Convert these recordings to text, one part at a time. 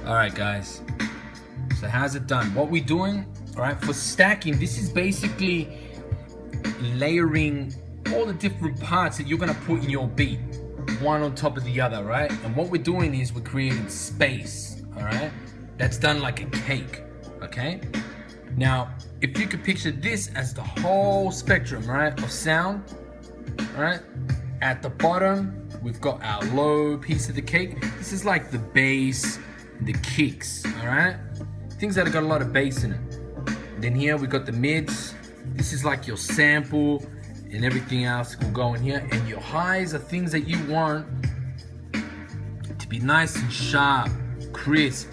Alright guys, so how's it done? What we're doing, alright, for stacking, this is basically layering all the different parts that you're gonna put in your beat, one on top of the other, right? And what we're doing is we're creating space, alright? That's done like a cake, okay? Now, if you could picture this as the whole spectrum, right, of sound, alright? At the bottom, we've got our low piece of the cake. This is like the bass, the kicks, alright? Things that have got a lot of bass in it. Then here we got the mids. This is like your sample and everything else will go in here. And your highs are things that you want to be nice and sharp, crisp,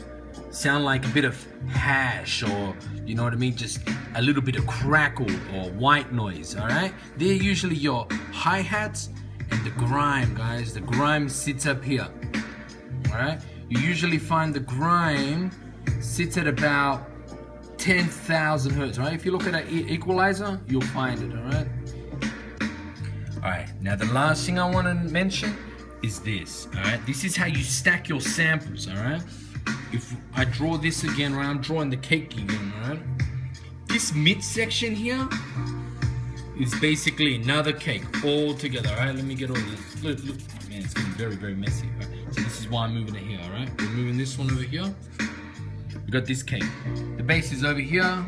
sound like a bit of hash, or you know what I mean, just a little bit of crackle or white noise, alright? They're usually your hi-hats and the grime, guys. The grime sits up here, alright? You usually find the grime sits at about 10,000 hertz, right? If you look at an equalizer, you'll find it, alright? Alright, now the last thing I want to mention is this, alright? This is how you stack your samples, alright? If I draw this again, right? I'm drawing the cake again, alright? This midsection here is basically another cake all together, alright? Let me get all this. Look, oh man, it's getting very, very messy, alright? So this is why I'm moving it here, alright? We're moving this one over here. We got this cake. The bass is over here.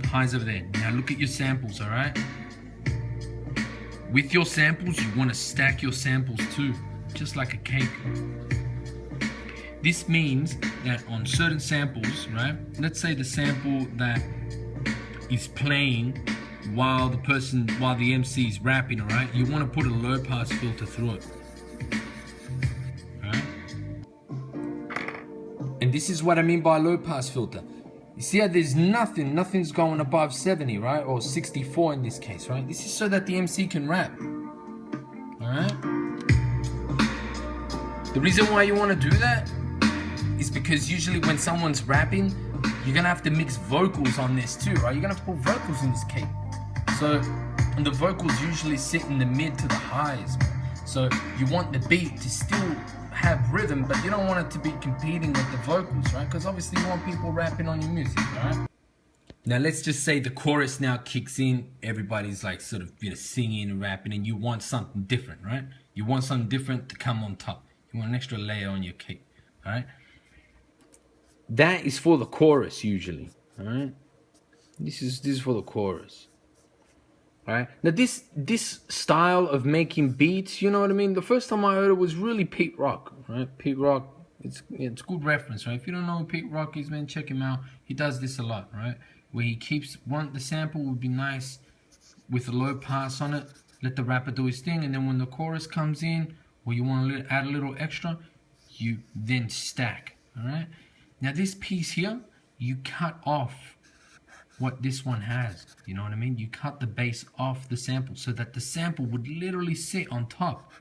Highs over there. Now look at your samples, alright? With your samples, you want to stack your samples too, just like a cake. This means that on certain samples, right? Let's say the sample that is playing while the MC is rapping, alright? You want to put a low pass filter through it. Alright? And this is what I mean by low pass filter. You see how there's nothing's going above 70, right? Or 64 in this case, right? This is so that the MC can rap. Alright? The reason why you want to do that is because usually when someone's rapping, you're gonna have to mix vocals on this too, right? You're gonna have to put vocals in this cake. So, and the vocals usually sit in the mid to the highs, man. So you want the beat to still have rhythm, but you don't want it to be competing with the vocals, right? Because obviously you want people rapping on your music, right? Now let's just say the chorus now kicks in, everybody's like sort of, you know, singing and rapping, and you want something different, right? You want something different to come on top. You want an extra layer on your cake, all right? That is for the chorus usually, all right? This is for the chorus, all right? Now this style of making beats, you know what I mean? The first time I heard it was really Pete Rock, right? Pete Rock, it's good reference, right? If you don't know who Pete Rock is, man, check him out. He does this a lot, right? Where he keeps the sample would be nice with a low pass on it. Let the rapper do his thing, and then when the chorus comes in, where you want to add a little extra, you then stack, all right? Now this piece here, you cut off what this one has, you know what I mean? You cut the bass off the sample so that the sample would literally sit on top.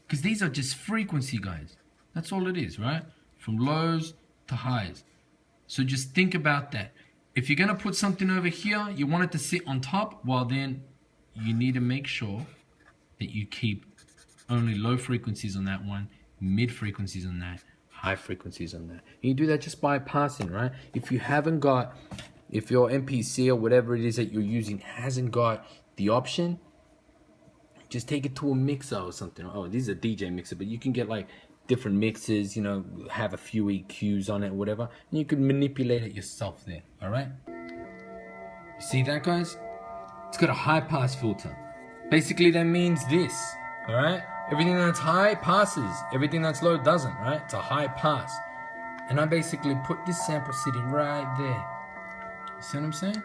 Because these are just frequency, guys. That's all it is, right? From lows to highs. So just think about that. If you're gonna put something over here, you want it to sit on top, well then you need to make sure that you keep only low frequencies on that one, mid frequencies on that, high frequencies on that. And you do that just by passing, right? If you haven't got, if your MPC or whatever it is that you're using hasn't got the option, just take it to a mixer or something. Oh, this is a DJ mixer, but you can get like different mixes, you know, have a few EQs on it or whatever, and you can manipulate it yourself there, all right? You see that, guys? It's got a high pass filter. Basically, that means this, all right? Everything that's high passes. Everything that's low doesn't, right? It's a high pass. And I basically put this sample sitting right there. You see what I'm saying?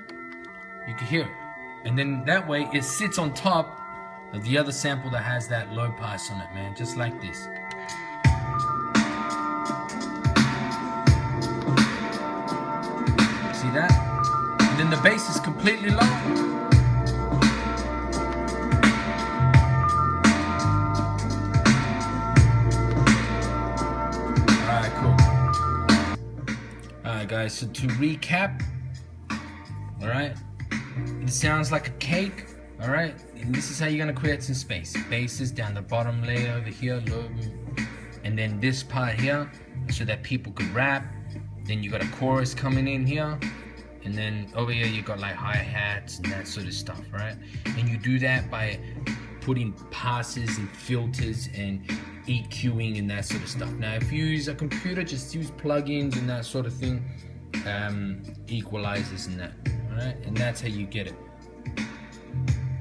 You can hear it. And then that way it sits on top of the other sample that has that low pass on it, man. Just like this. See that? And then the bass is completely low. Guys, so to recap, all right, it sounds like a cake, all right, and this is how you're gonna create some space. Bases down the bottom layer over here, low, and then this part here so that people could rap. Then you got a chorus coming in here, and then over here you got like hi-hats and that sort of stuff, right? And you do that by putting passes and filters and EQing and that sort of stuff. Now if you use a computer, just use plugins and that sort of thing, equalizers and that, right? And that's how you get it.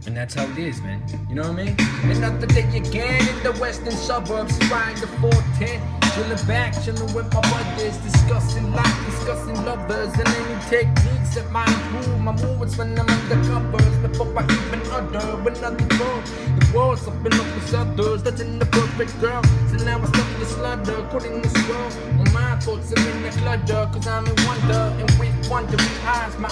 And that's how it is, man. You know what I mean? Another day again in the western suburbs, riding the 410, chilling back, chilling with my brothers, discussing life, discussing lovers, and any techniques that might improve my movements when I'm under covers. Before I even utter another word, the world's up and up with others. That's in the perfect girl. So now I start to slaughter, according to this world. My thoughts are in the clutter, cause I'm in wonder, and with wondering eyes, my